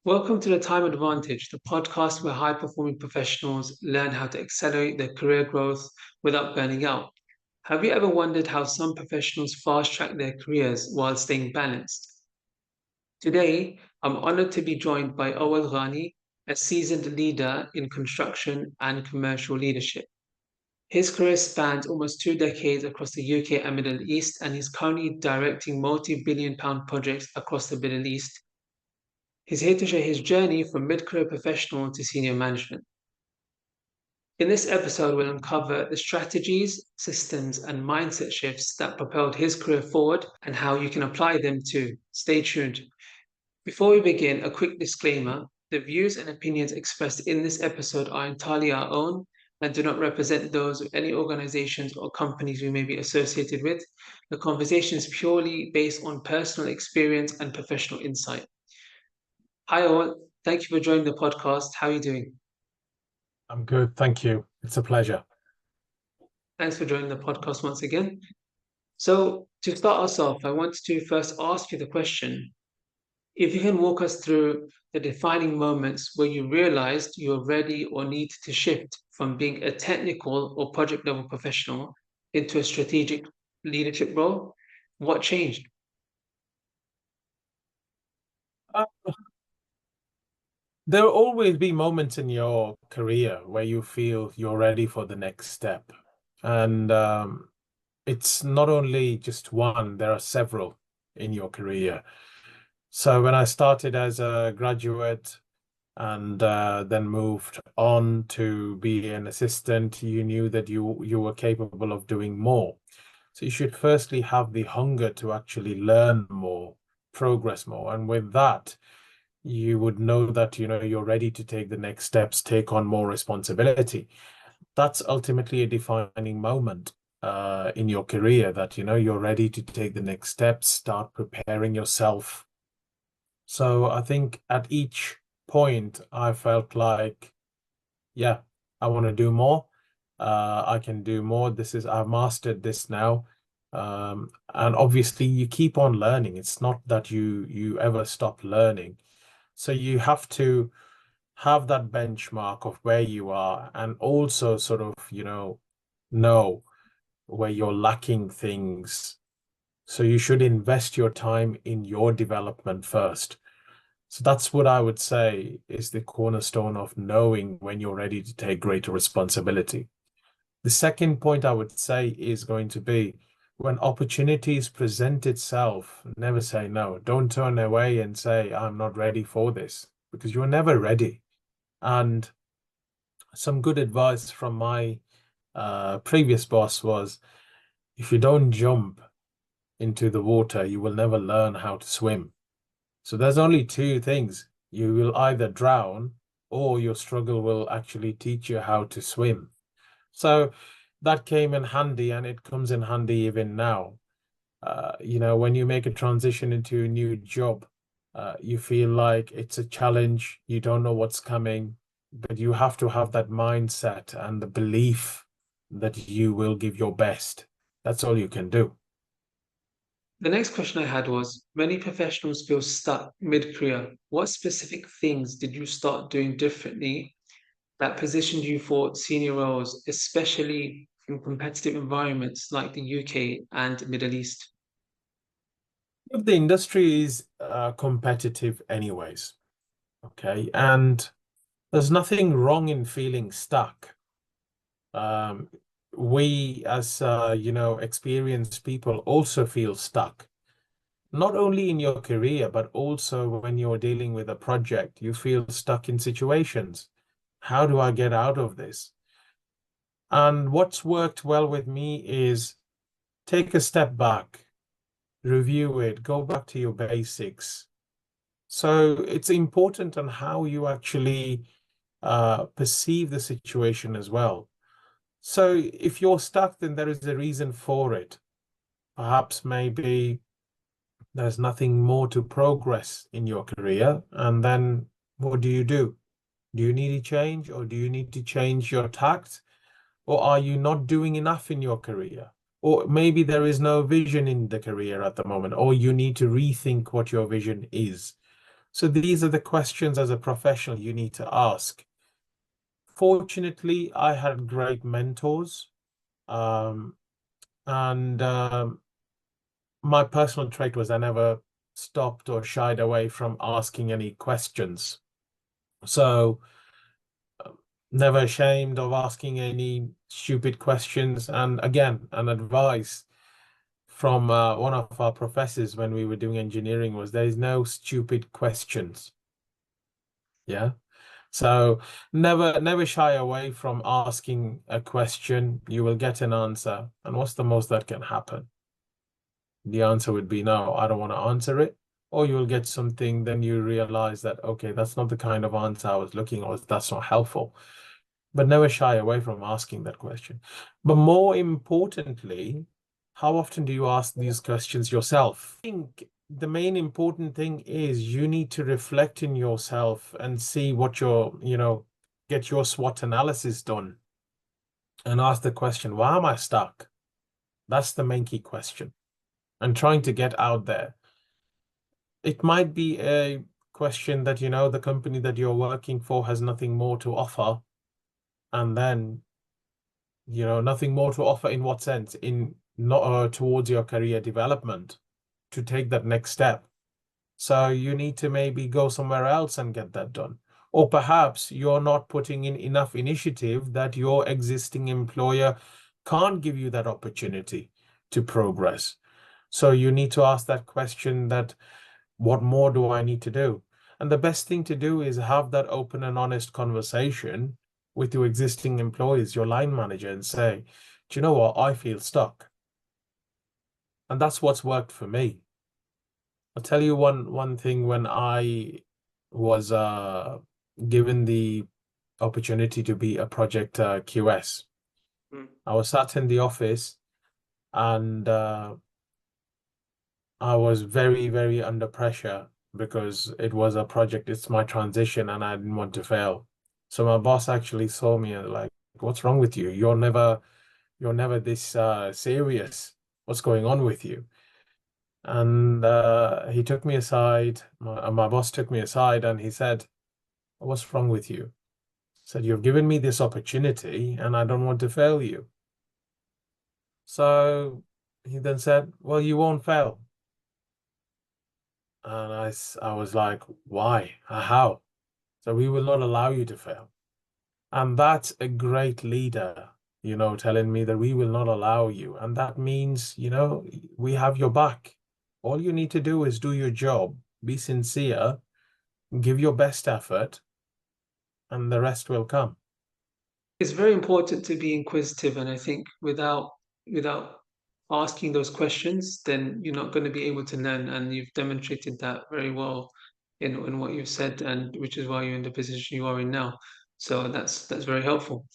Welcome to the Time Advantage, the podcast where high performing professionals learn how to accelerate their career growth without burning out. Have you ever wondered how some professionals fast track their careers while staying balanced? Today, I'm honored to be joined by Awwal Gani, a seasoned leader in construction and commercial leadership. His career spans almost 2 decades across the UK and Middle East, and he's currently directing multi-billion-pound projects across the Middle East. He's here to share his journey from mid-career professional to senior management. In this episode, we'll uncover the strategies, systems, and mindset shifts that propelled his career forward and how you can apply them too. Stay tuned. Before we begin, a quick disclaimer. The views and opinions expressed in this episode are entirely our own and do not represent those of any organizations or companies we may be associated with. The conversation is purely based on personal experience and professional insight. Hi, all. Thank you for joining the podcast. How are you doing? I'm good, thank you. It's a pleasure. Thanks for joining the podcast once again. So, to start us off, I want to first ask you the question, if you can walk us through the defining moments where you realized you're ready or need to shift from being a technical or project level professional into a strategic leadership role, what changed? Uh, there will always be moments in your career where you feel you're ready for the next step. And it's not only just one, there are several in your career. So when I started as a graduate and then moved on to be an assistant, you knew that you were capable of doing more. So you should firstly have the hunger to actually learn more, progress more. And with that, you would know that, you're ready to take the next steps, take on more responsibility. That's ultimately a defining moment in your career that, you're ready to take the next steps, start preparing yourself. So I think at each point, I felt like, yeah, I want to do more. I can do more. I've mastered this now. And obviously you keep on learning. It's not that you ever stop learning. So you have to have that benchmark of where you are and also sort of, know where you're lacking things. So you should invest your time in your development first. So that's what I would say is the cornerstone of knowing when you're ready to take greater responsibility. The second point I would say is going to be when opportunities present itself, never say no. Don't turn away and say, I'm not ready for this, because you're never ready. And some good advice from my previous boss was, if you don't jump into the water, you will never learn how to swim. So there's only two things. You will either drown or your struggle will actually teach you how to swim. So that came in handy, and it comes in handy even now. When you make a transition into a new job, you feel like it's a challenge. You don't know what's coming, but you have to have that mindset and the belief that you will give your best. That's all you can do. The next question I had was, many professionals feel stuck mid-career. What specific things did you start doing differently that positioned you for senior roles, especially in competitive environments like the UK and Middle East? If the industry is competitive anyways, okay, and there's nothing wrong in feeling stuck. Um, we as experienced people also feel stuck, not only in your career, but also when you're dealing with a project, you feel stuck in situations. How do I get out of this? And what's worked well with me is take a step back, review it, go back to your basics. So it's important on how you actually perceive the situation as well. So if you're stuck, then there is a reason for it. Perhaps maybe there's nothing more to progress in your career. And then what do you do? Do you need a change, or do you need to change your tact? Or are you not doing enough in your career? Or maybe there is no vision in the career at the moment, or you need to rethink what your vision is. So these are the questions as a professional you need to ask. Fortunately, I had great mentors, um, and my personal trait was I never stopped or shied away from asking any questions. So never ashamed of asking any stupid questions. And again, an advice from one of our professors when we were doing engineering was there is no stupid questions. Yeah. So never shy away from asking a question. You will get an answer. And what's the most that can happen? The answer would be no, I don't want to answer it. Or you will get something, then you realize that, okay, that's not the kind of answer I was looking, or that's not helpful. But never shy away from asking that question. But more importantly, how often do you ask these questions yourself? I think the main important thing is you need to reflect in yourself and see what get your SWOT analysis done and ask the question, why am I stuck? That's the main key question. And trying to get out there. It might be a question that, the company that you're working for has nothing more to offer. And then, nothing more to offer in what sense? In not towards your career development to take that next step. So you need to maybe go somewhere else and get that done. Or perhaps you're not putting in enough initiative that your existing employer can't give you that opportunity to progress. So you need to ask that question that what more do I need to do? And the best thing to do is have that open and honest conversation with your existing employees, your line manager, and say, do you know what? I feel stuck. And that's what's worked for me. I'll tell you one thing. When I was given the opportunity to be a project QS, I was sat in the office and I was very, very under pressure because it was a project, it's my transition, and I didn't want to fail. So my boss actually saw me and like, what's wrong with you? You're never this serious. What's going on with you? And he took me aside. My boss took me aside and he said, what's wrong with you? He said, you've given me this opportunity and I don't want to fail you. So he then said, well, you won't fail. And I was like, why? How? So we will not allow you to fail. And that's a great leader, telling me that we will not allow you. And that means, we have your back. All you need to do is do your job, be sincere, give your best effort, and the rest will come. It's very important to be inquisitive, and I think without asking those questions, then you're not going to be able to learn, and you've demonstrated that very well in what you've said, and which is why you're in the position you are in now. So that's very helpful.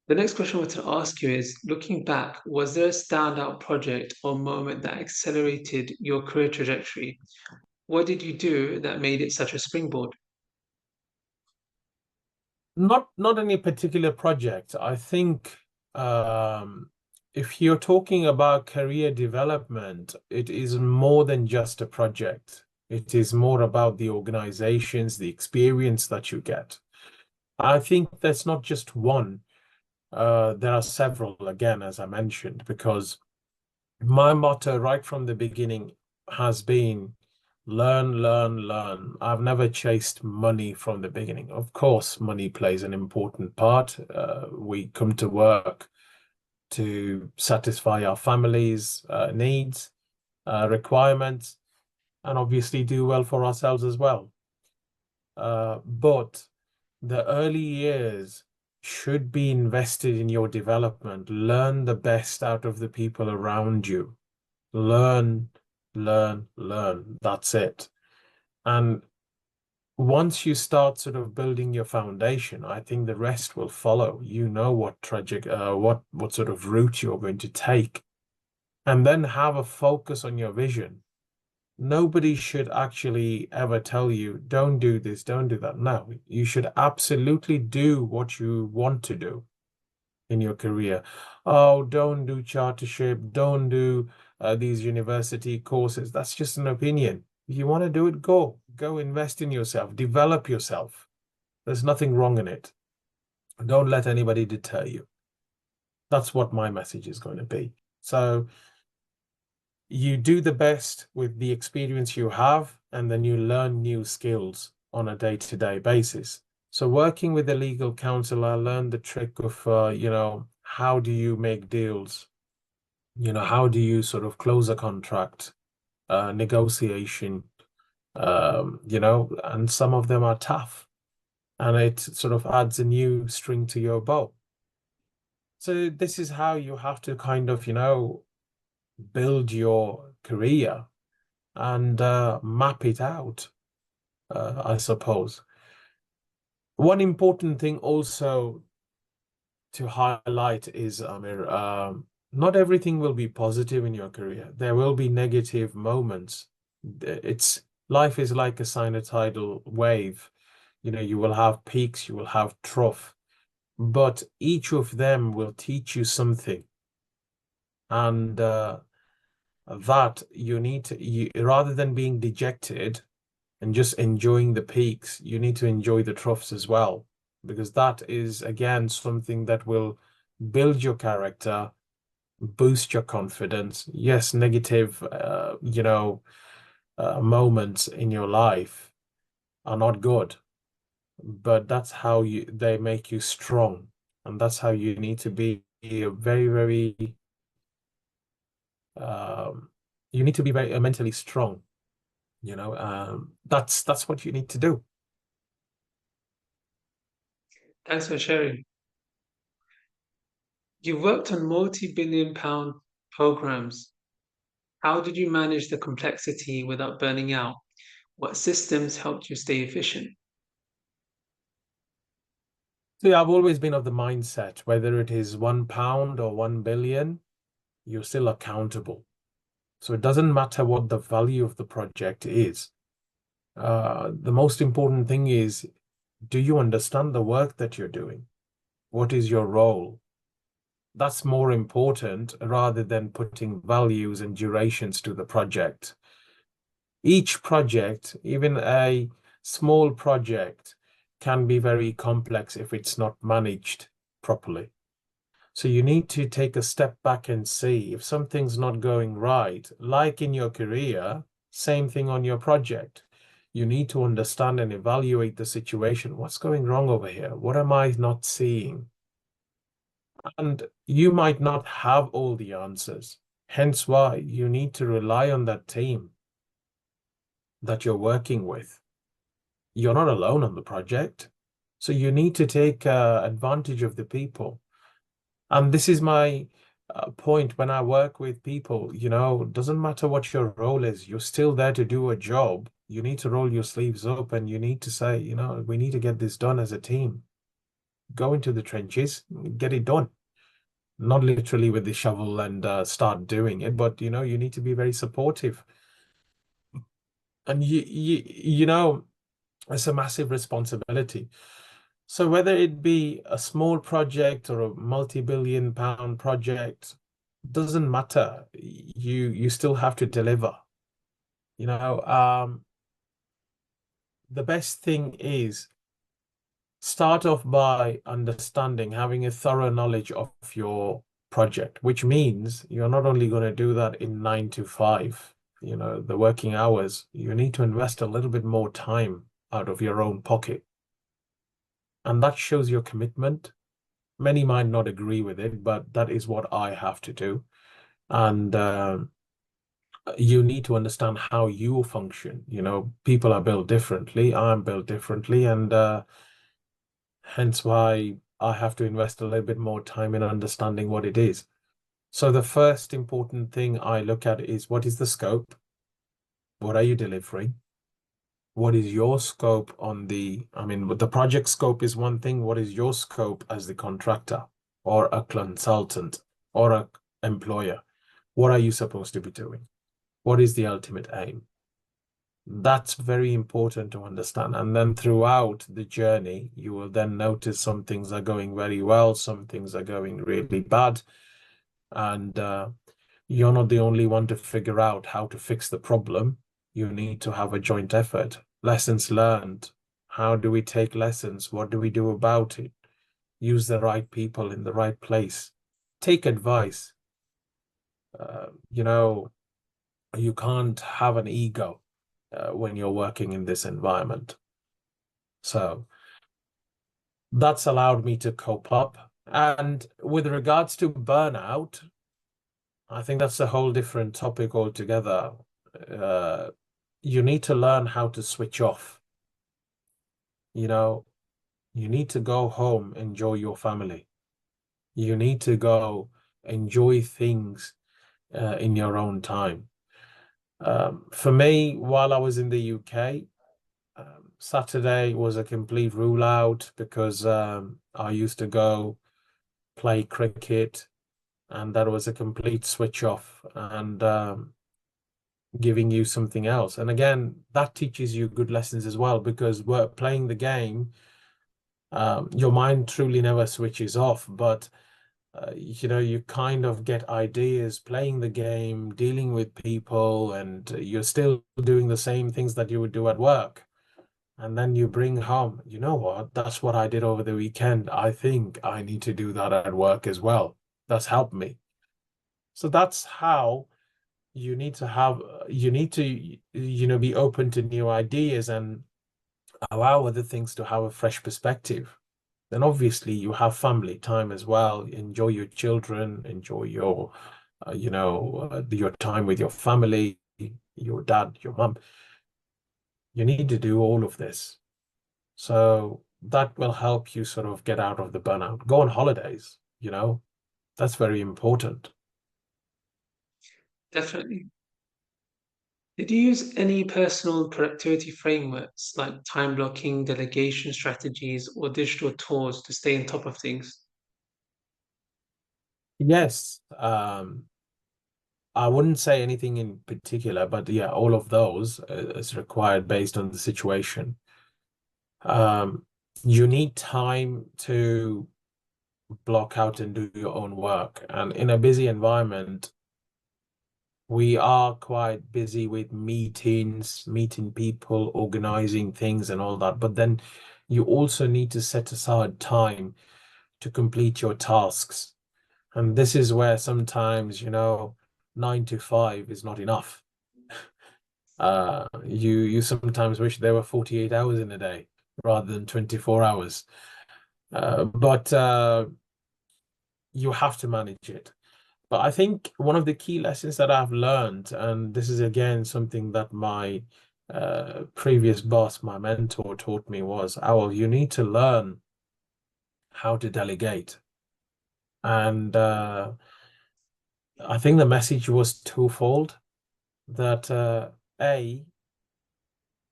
The next question I want to ask you is, looking back, was there a standout project or moment that accelerated your career trajectory? What did you do that made it such a springboard? Not any particular project. I think if you're talking about career development, it is more than just a project. It is more about the organizations, the experience that you get. I think there's not just one. There are several, again, as I mentioned, because my motto right from the beginning has been learn, learn, learn. I've never chased money from the beginning. Of course, money plays an important part. We come to work to satisfy our families' needs, requirements, and obviously do well for ourselves as well. But the early years should be invested in your development. Learn the best out of the people around you. Learn, learn, learn. That's it. And once you start sort of building your foundation, I think the rest will follow. You know what sort of route you're going to take, and then have a focus on your vision. Nobody should actually ever tell you, don't do this, don't do that. No, you should absolutely do what you want to do in your career. Oh, don't do chartership, don't do these university courses. That's just an opinion. If you want to do it, go invest in yourself, develop yourself. There's nothing wrong in it. Don't let anybody deter you. That's what my message is going to be. So you do the best with the experience you have, and then you learn new skills on a day-to-day basis. So working with a legal counsel, I learned the trick of, how do you make deals? How do you sort of close a contract, negotiation, and some of them are tough, and it sort of adds a new string to your bow. So this is how you have to kind of, build your career and map it out, I suppose. One important thing also to highlight is, Amir, not everything will be positive in your career. There will be negative moments. Life is like a sinusoidal wave. You will have peaks, you will have trough, but each of them will teach you something. And that you need to, rather than being dejected and just enjoying the peaks, you need to enjoy the troughs as well, because that is, again, something that will build your character, boost your confidence. Yes, negative, moments in your life are not good, but that's how they make you strong. And that's how you need to be very, very, you need to be very mentally strong. That's what you need to do. Thanks for sharing. You've worked on multi-billion pound programs. How did you manage the complexity without burning out? What systems helped you stay efficient? See, I've always been of the mindset, whether it is £1 or 1 billion, you're still accountable. So it doesn't matter what the value of the project is. The most important thing is, do you understand the work that you're doing? What is your role? That's more important rather than putting values and durations to the project. Each project, even a small project, can be very complex if it's not managed properly. So you need to take a step back and see if something's not going right, like in your career, same thing on your project. You need to understand and evaluate the situation. What's going wrong over here? What am I not seeing? And you might not have all the answers. Hence why you need to rely on that team that you're working with. You're not alone on the project. So you need to take advantage of the people. And this is my point when I work with people, doesn't matter what your role is, you're still there to do a job. You need to roll your sleeves up and you need to say, we need to get this done as a team. Go into the trenches, get it done. Not literally with the shovel and start doing it, but, you need to be very supportive. And, it's a massive responsibility. So whether it be a small project or a multi-billion pound project, doesn't matter. You still have to deliver. The best thing is start off by understanding, having a thorough knowledge of your project, which means you're not only going to do that in 9 to 5, the working hours, you need to invest a little bit more time out of your own pocket. And that shows your commitment. Many might not agree with it, but that is what I have to do. And you need to understand how you function. People are built differently. I'm built differently. And hence why I have to invest a little bit more time in understanding what it is. So the first important thing I look at is, what is the scope? What are you delivering? What is your scope the project scope is one thing. What is your scope as the contractor or a consultant or an employer? What are you supposed to be doing? What is the ultimate aim? That's very important to understand. And then throughout the journey, you will then notice some things are going very well, some things are going really bad. And you're not the only one to figure out how to fix the problem. You need to have a joint effort. Lessons learned. How do we take lessons? What do we do about it? Use the right people in the right place. Take advice. You know, you can't have an ego when you're working in this environment. So that's allowed me to cope up. And with regards to burnout, I think that's a whole different topic altogether. Uh, you need to learn how to switch off. You know, you need to go home, enjoy your family. You need to go enjoy things in your own time. For me, while I was in the UK, Saturday was a complete rule out because I used to go play cricket, and that was a complete switch off and giving you something else. And again, that teaches you good lessons as well because we're playing the game. Your mind truly never switches off, but you kind of get ideas playing the game, dealing with people, and you're still doing the same things that you would do at work. And then you bring home, you know what? That's what I did over the weekend. I think I need to do that at work as well. That's helped me. So that's how you need to, be open to new ideas and allow other things to have a fresh perspective. Then obviously you have family time as well. Enjoy your children, enjoy your time with your family, your dad, your mum. You need to do all of this. So that will help you sort of get out of the burnout. Go on holidays. That's very important. Definitely. Did you use any personal productivity frameworks like time blocking, delegation strategies, or digital tools to stay on top of things? Yes, I wouldn't say anything in particular, but yeah, all of those is required based on the situation. Um, you need time to block out and do your own work. And in a busy environment, we are quite busy with meetings, meeting people, organizing things and all that. But then you also need to set aside time to complete your tasks. And this is where sometimes, 9 to 5 is not enough. You sometimes wish there were 48 hours in a day rather than 24 hours. But you have to manage it. But I think one of the key lessons that I've learned, and this is again something that my previous boss, my mentor, taught me was, Awwal, you need to learn how to delegate. And I think the message was twofold that A,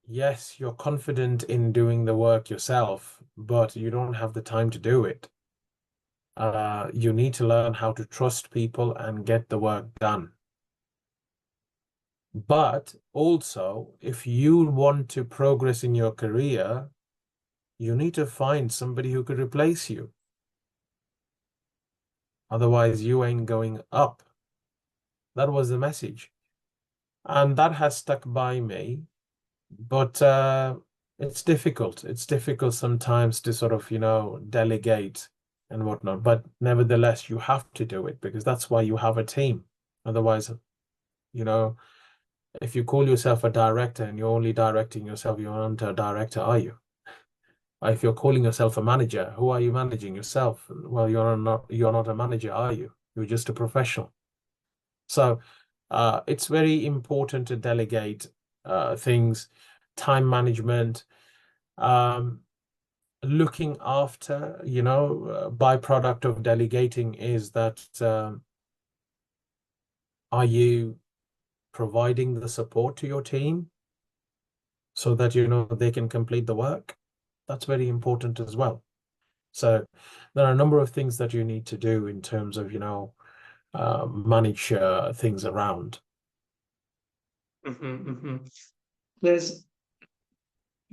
yes, you're confident in doing the work yourself, but you don't have the time to do it. You need to learn how to trust people and get the work done. But also, if you want to progress in your career, you need to find somebody who could replace you. Otherwise, you ain't going up. That was the message. And that has stuck by me. But it's difficult. It's difficult sometimes to sort of, delegate and whatnot. But nevertheless, you have to do it because that's why you have a team. Otherwise, you know, if you call yourself a director and you're only directing yourself, you're not a director, are you? If you're calling yourself a manager, who are you managing? Yourself? Well, you're not a manager, are you? You're just a professional. So it's very important to delegate things, time management, um, looking after, byproduct of delegating is that are you providing the support to your team so that they can complete the work? That's very important as well. So there are a number of things that you need to do in terms of, manage things around. There's,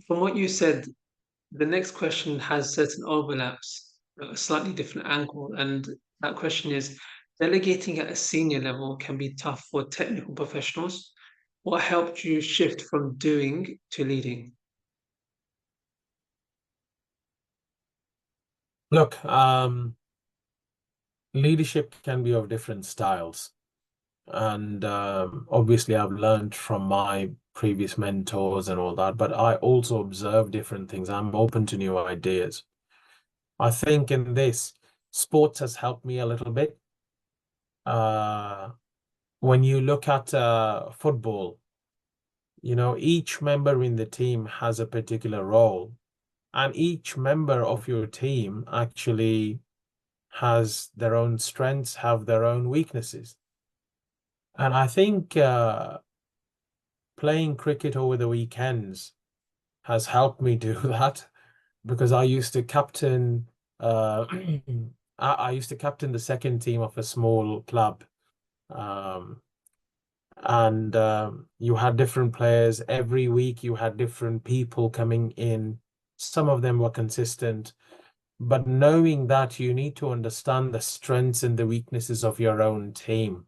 from what you said, the next question has certain overlaps, a slightly different angle, and that question is delegating at a senior level can be tough for technical professionals. What helped you shift from doing to leading? Look, leadership can be of different styles. And obviously, I've learned from my previous mentors and all that, but I also observe different things. I'm open to new ideas. I think in this, sports has helped me a little bit. Uh, when you look at football, each member in the team has a particular role, and each member of your team actually has their own strengths, have their own weaknesses. And I think playing cricket over the weekends has helped me do that because I used to captain I used to captain the second team of a small club. Um, and you had different players every week. You had different people coming in. Some of them were consistent, but knowing that you need to understand the strengths and the weaknesses of your own team.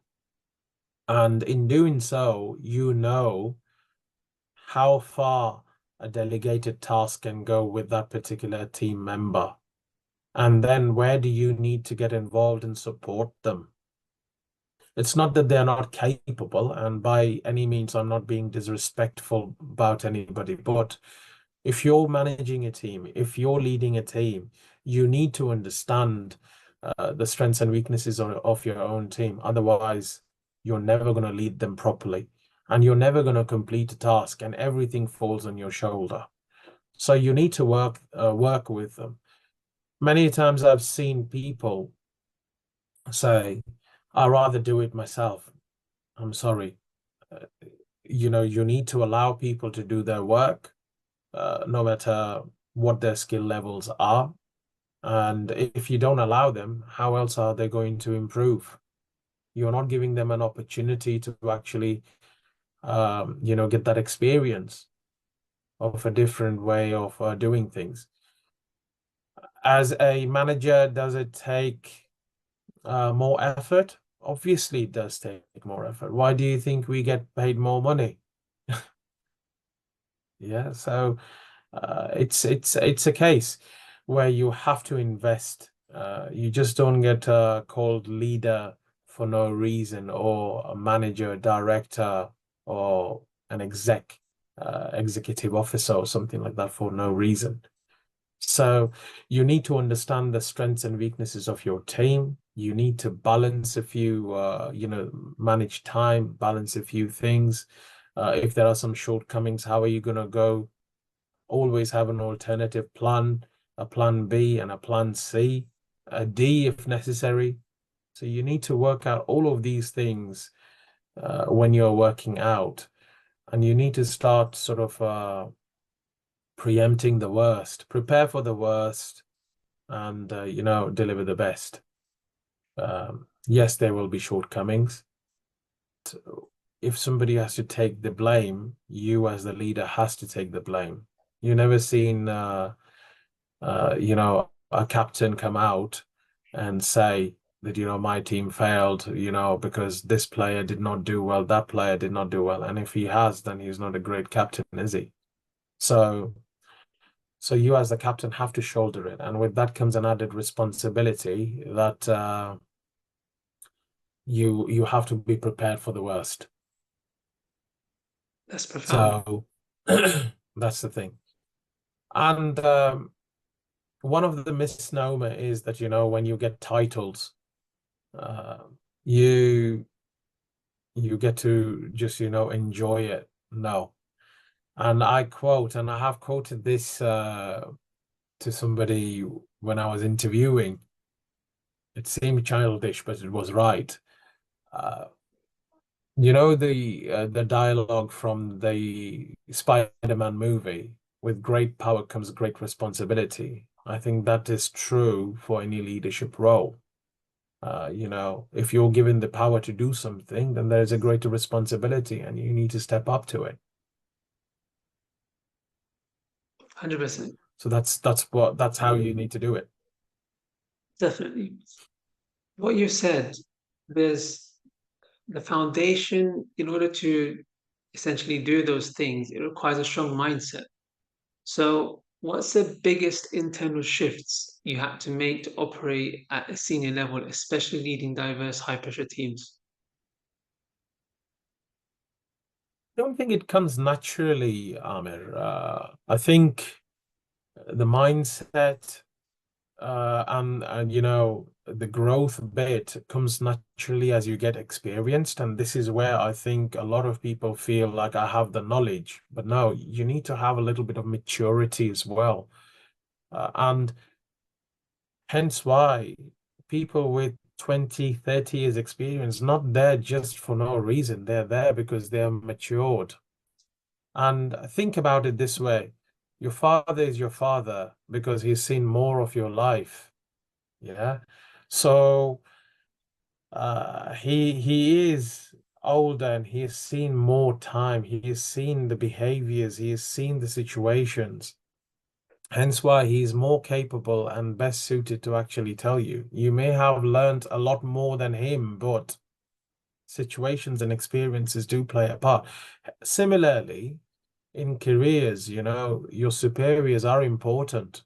And in doing so, you know how far a delegated task can go with that particular team member. And then where do you need to get involved and support them? It's not that they're not capable, and by any means, I'm not being disrespectful about anybody, but if you're managing a team, if you're leading a team, you need to understand the strengths and weaknesses of your own team. Otherwise, you're never going to lead them properly, and you're never going to complete a task, and everything falls on your shoulder. So you need to work with them. Many times I've seen people say, "I'd rather do it myself." I'm sorry. Uh, you need to allow people to do their work, no matter what their skill levels are. And if you don't allow them, how else are they going to improve? You're not giving them an opportunity to actually, get that experience of a different way of doing things. As a manager, does it take more effort? Obviously, it does take more effort. Why do you think we get paid more money? Yeah, so it's a case where you have to invest. You just don't get called leader for no reason, or a manager, director, or an executive officer or something like that for no reason. So you need to understand the strengths and weaknesses of your team. You need to balance a few, manage time, balance a few things. If there are some shortcomings, how are you going to go? Always have an alternative plan, a plan B and a plan C, a D if necessary. So you need to work out all of these things when you're working out, and you need to start sort of preempting the worst, prepare for the worst, and deliver the best. Yes, there will be shortcomings. If somebody has to take the blame, you as the leader has to take the blame. You never seen a captain come out and say that, my team failed, because this player did not do well, that player did not do well. And if he has, then he's not a great captain, is he? So, so you as the captain have to shoulder it. And with that comes an added responsibility that you have to be prepared for the worst. That's profound. So that's the thing. And one of the misnomer is that, when you get titles, uh, you you get to just, enjoy it. No. And I quote, and I have quoted this to somebody when I was interviewing. It seemed childish, but it was right. Uh, the dialogue from the Spider-Man movie, with great power comes great responsibility. I think that is true for any leadership role. If you're given the power to do something, then there's a greater responsibility and you need to step up to it. 100%. So that's how you need to do it. Definitely. What you said, there's the foundation in order to essentially do those things, it requires a strong mindset. So, what's the biggest internal shifts you had to make to operate at a senior level, especially leading diverse high pressure teams? I don't think it comes naturally, Amir. I think the mindset and the growth bit comes naturally as you get experienced, and this is where I think a lot of people feel like I have the knowledge, but no, you need to have a little bit of maturity as well, and hence why people with 20, 30 years experience not there just for no reason. They're there because they're matured. And think about it this way: your father is your father because he's seen more of your life. Yeah. So he is older and he has seen more time. He has seen the behaviors, he has seen the situations. Hence why he's more capable and best suited to actually tell you. You may have learned a lot more than him, but situations and experiences do play a part. Similarly, in careers, your superiors are important.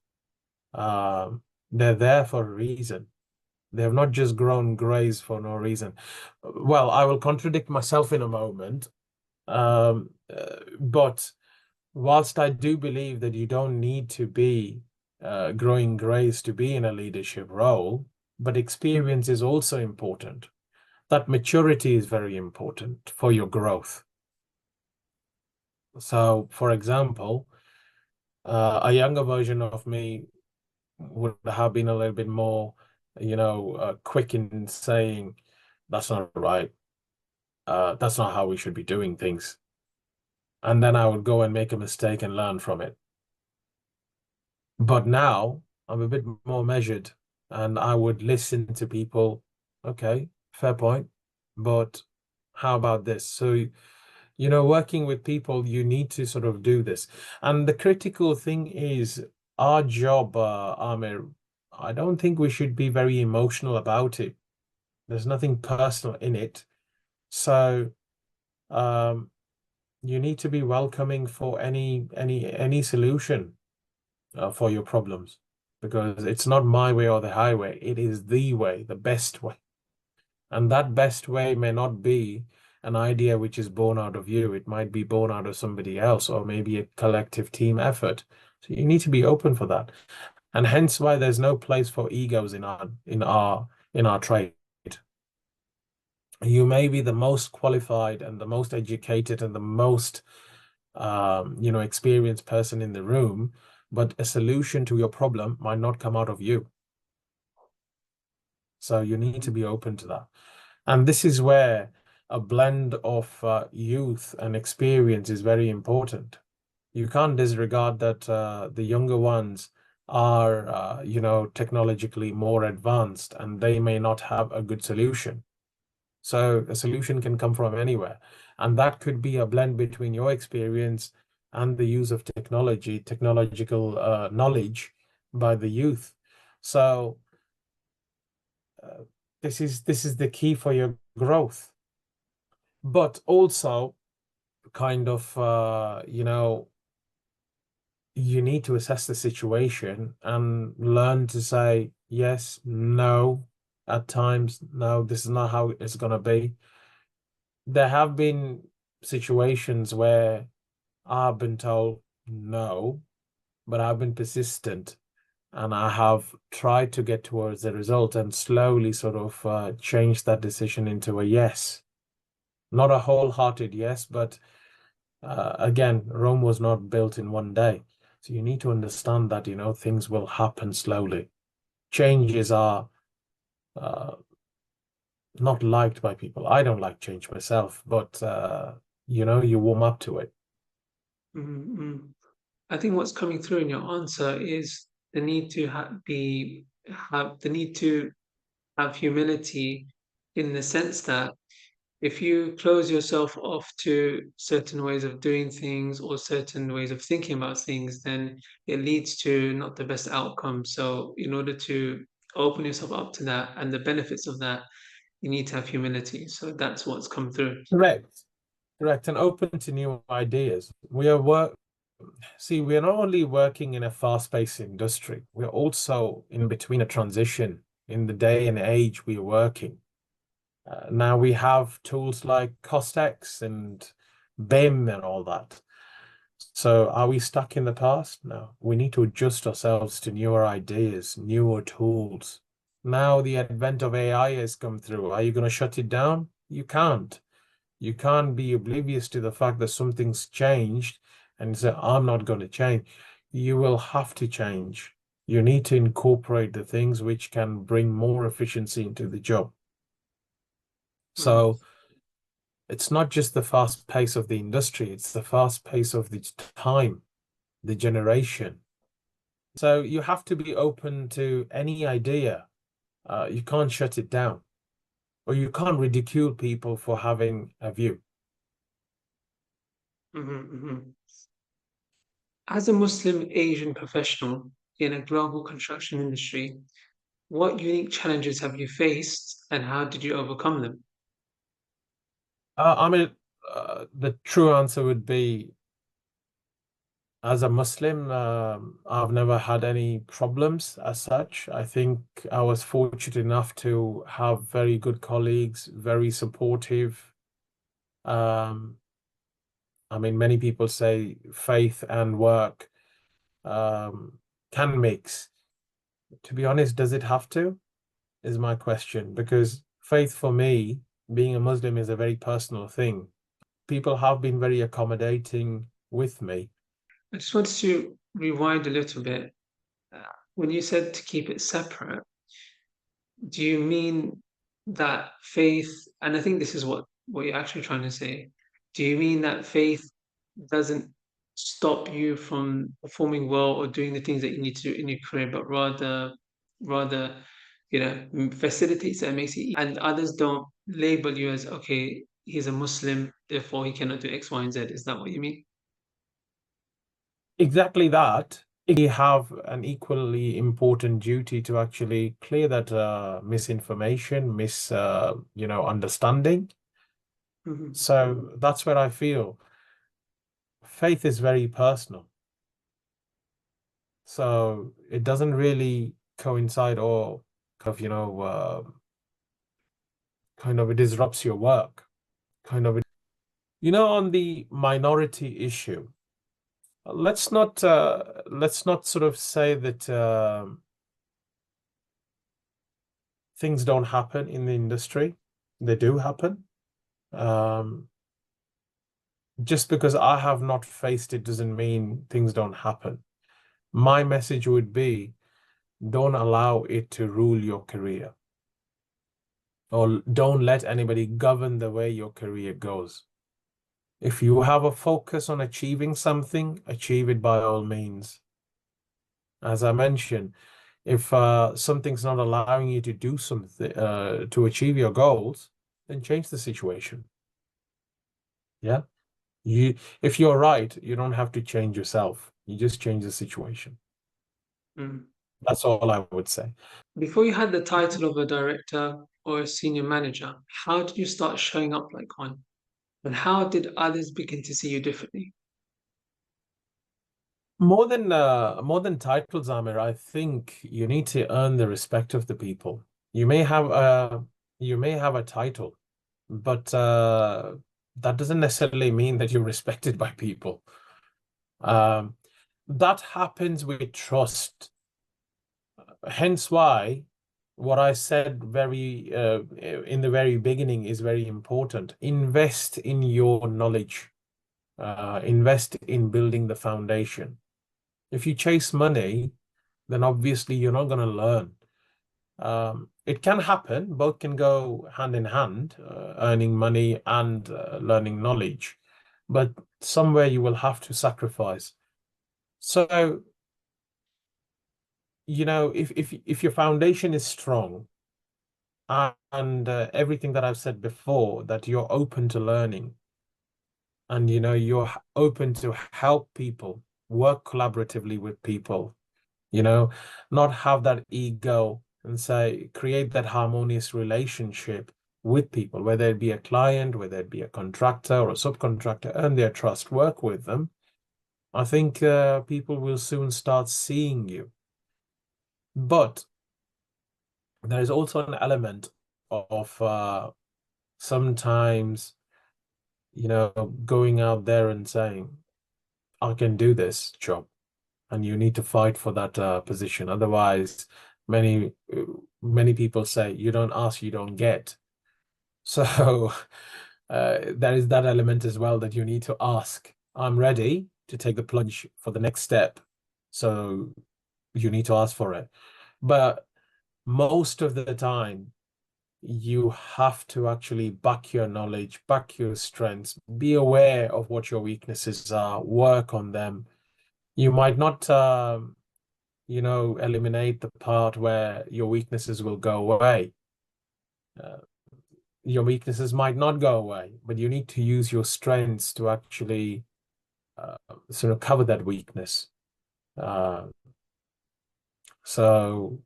Um, they're there for a reason. They have not just grown grays for no reason. Well, I will contradict myself in a moment. But whilst I do believe that you don't need to be growing grays to be in a leadership role, but experience is also important. That maturity is very important for your growth. So, for example, a younger version of me would have been a little bit more, quick in saying, that's not right. That's not how we should be doing things. And then I would go and make a mistake and learn from it. But now I'm a bit more measured and I would listen to people. Okay, fair point. But how about this? So, working with people, you need to sort of do this. And the critical thing is our job, Amir, I don't think we should be very emotional about it. There's nothing personal in it. So, um, you need to be welcoming for any solution for your problems, because it's not my way or the highway. It is the way, the best way. And that best way may not be an idea which is born out of you. It might be born out of somebody else, or maybe a collective team effort. So you need to be open for that. And hence why there's no place for egos in our trade. You may be the most qualified and the most educated and the most experienced person in the room, but a solution to your problem might not come out of you. So you need to be open to that. And this is where a blend of youth and experience is very important. You can't disregard that the younger ones are, technologically more advanced and they may not have a good solution. So a solution can come from anywhere. And that could be a blend between your experience and the use of technological knowledge by the youth. So uh, this is the key for your growth. But also kind of, you need to assess the situation and learn to say yes, no, at times, no, this is not how it's going to be. There have been situations where I've been told no, but I've been persistent and I have tried to get towards the result and slowly sort of change that decision into a yes. Not a wholehearted yes, but again, Rome was not built in one day. So you need to understand that, things will happen slowly. Changes are uh, not liked by people. I don't like change myself, but you warm up to it. Mm-hmm. I think what's coming through in your answer is the need to have the need to have humility in the sense that if you close yourself off to certain ways of doing things or certain ways of thinking about things, then it leads to not the best outcome. So, in order to open yourself up to that and the benefits of that, you need to have humility. So, that's what's come through. Correct. Correct, and open to new ideas. We are not only working in a fast-paced industry, we're also in between a transition in the day and age we are working. Now we have tools like Costex and BIM and all that. So are we stuck in the past? No. We need to adjust ourselves to newer ideas, newer tools. Now the advent of AI has come through. Are you going to shut it down? You can't. You can't be oblivious to the fact that something's changed and say, I'm not going to change. You will have to change. You need to incorporate the things which can bring more efficiency into the job. Mm, So it's not just the fast pace of the industry, it's the fast pace of the time, the generation. So you have to be open to any idea. You can't shut it down, or you can't ridicule people for having a view. mhm. As a Muslim Asian professional in a global construction industry, what unique challenges have you faced and how did you overcome them? I mean, the true answer would be, as a Muslim, I've never had any problems as such. I think I was fortunate enough to have very good colleagues, very supportive. Um, I mean, many people say faith and work um, can mix. To be honest, does it have to? Is my question. Because faith for me, being a Muslim, is a very personal thing. People have been very accommodating with me. I just wanted to rewind a little bit. Uh, When you said to keep it separate, do you mean that faith, and I think this is what you're actually trying to say, do you mean that faith doesn't stop you from performing well or doing the things that you need to do in your career, but rather, facilitates it and makes it, and others don't label you as, okay, he's a Muslim, therefore he cannot do X, Y, and Z. Is that what you mean? Exactly that. We have an equally important duty to actually clear that misinformation, understanding. Hmm. So that's where I feel faith is very personal. So it doesn't really coincide or kind of it disrupts your work. Kind of, on the minority issue, let's not sort of say that things don't happen in the industry. They do happen. Um, just because I have not faced it doesn't mean things don't happen. My message would be, don't allow it to rule your career, or don't let anybody govern the way your career goes. If you have a focus on achieving something, achieve it by all means. As I mentioned, if something's not allowing you to do something to achieve your goals, then change the situation. Yeah. If you're right, you don't have to change yourself. You just change the situation. Mm. That's all I would say. Before you had the title of a director or a senior manager, how did you start showing up like one? And how did others begin to see you differently? More than titles, Amir, I think you need to earn the respect of the people. You may have a you may have a title, but that doesn't necessarily mean that you're respected by people. Um, that happens with trust. Hence why what I said very in the very beginning is very important. Invest in your knowledge. Invest in building the foundation. If you chase money, then obviously you're not going to learn. It can happen, both can go hand in hand, earning money and learning knowledge, but somewhere you will have to sacrifice. So, if your foundation is strong and everything that I've said before, that you're open to learning and you're open to help people, work collaboratively with people, you know, not have that ego and say, create that harmonious relationship. with people, whether it be a client, whether it be a contractor or a subcontractor, earn their trust, work with them, I think people will soon start seeing you. But there is also an element of sometimes, going out there and saying, I can do this job, and you need to fight for that position. Otherwise, many people say, you don't ask, you don't get. So there is that element as well, that you need to ask. I'm ready to take the plunge for the next step. So you need to ask for it. But most of the time, you have to actually back your knowledge, back your strengths, be aware of what your weaknesses are, work on them. You might not, eliminate the part where your weaknesses will go away. Uh, your weaknesses might not go away, but you need to use your strengths to actually sort of cover that weakness. Uh, so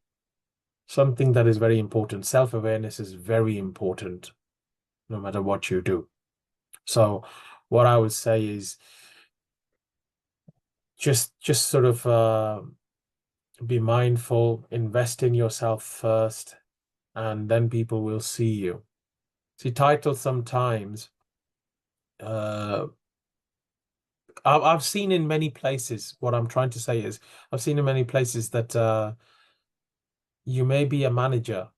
something that is very important, self-awareness is very important no matter what you do. So what I would say is just sort of be mindful, invest in yourself first, and then people will see you. See, titles sometimes, I've seen in many places, what I'm trying to say is, I've seen in many places that you may be a manager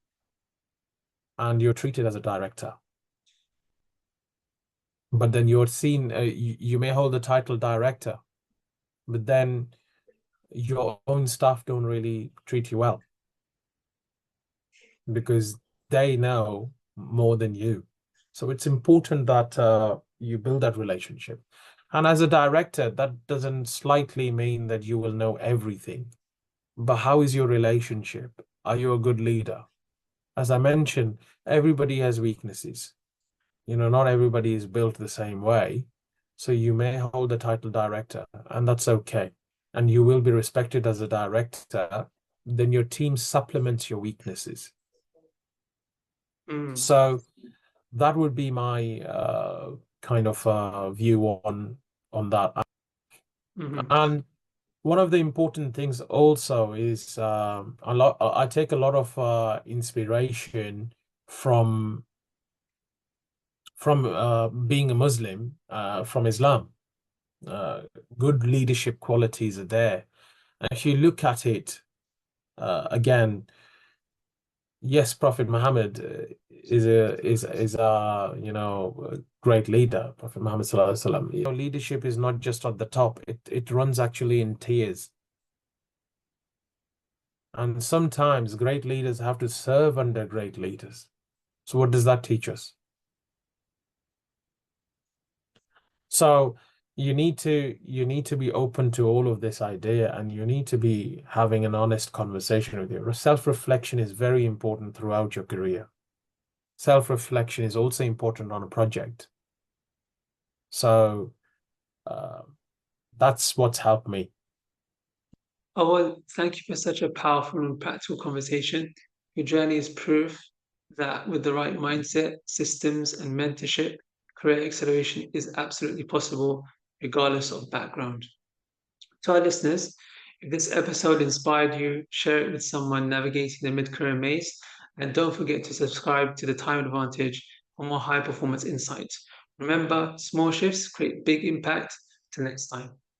and you're treated as a director. But then you're seen, you may hold the title director, but then your own staff don't really treat you well because they know more than you. So it's important that you build that relationship. And as a director, that doesn't slightly mean that you will know everything. But how is your relationship? Are you a good leader? As I mentioned, everybody has weaknesses. Not everybody is built the same way. So you may hold the title director, and that's okay. And you will be respected as a director. Then your team supplements your weaknesses. Mm. So that would be my kind of view on that. Mhm. And one of the important things also is I take a lot of inspiration from being a Muslim, from Islam. Uh, Good leadership qualities are there. And if you look at it again, yes, Prophet Muhammad is a great leader. Prophet Muhammad Sallallahu Alaihi Wasallam. Leadership is not just at the top; it runs actually in tiers. And sometimes great leaders have to serve under great leaders. So what does that teach us? So you need to be open to all of this idea, and you need to be having an honest conversation with you. Self-reflection is very important throughout your career. Self-reflection is also important on a project. So uh, that's what's helped me. Oh, well, thank you for such a powerful and practical conversation. Your journey is proof that with the right mindset, systems, and mentorship, career acceleration is absolutely possible, regardless of background. To our listeners, if this episode inspired you, share it with someone navigating the mid career maze. And don't forget to subscribe to the Time Advantage for more high performance insights. Remember, small shifts create big impact. Till next time.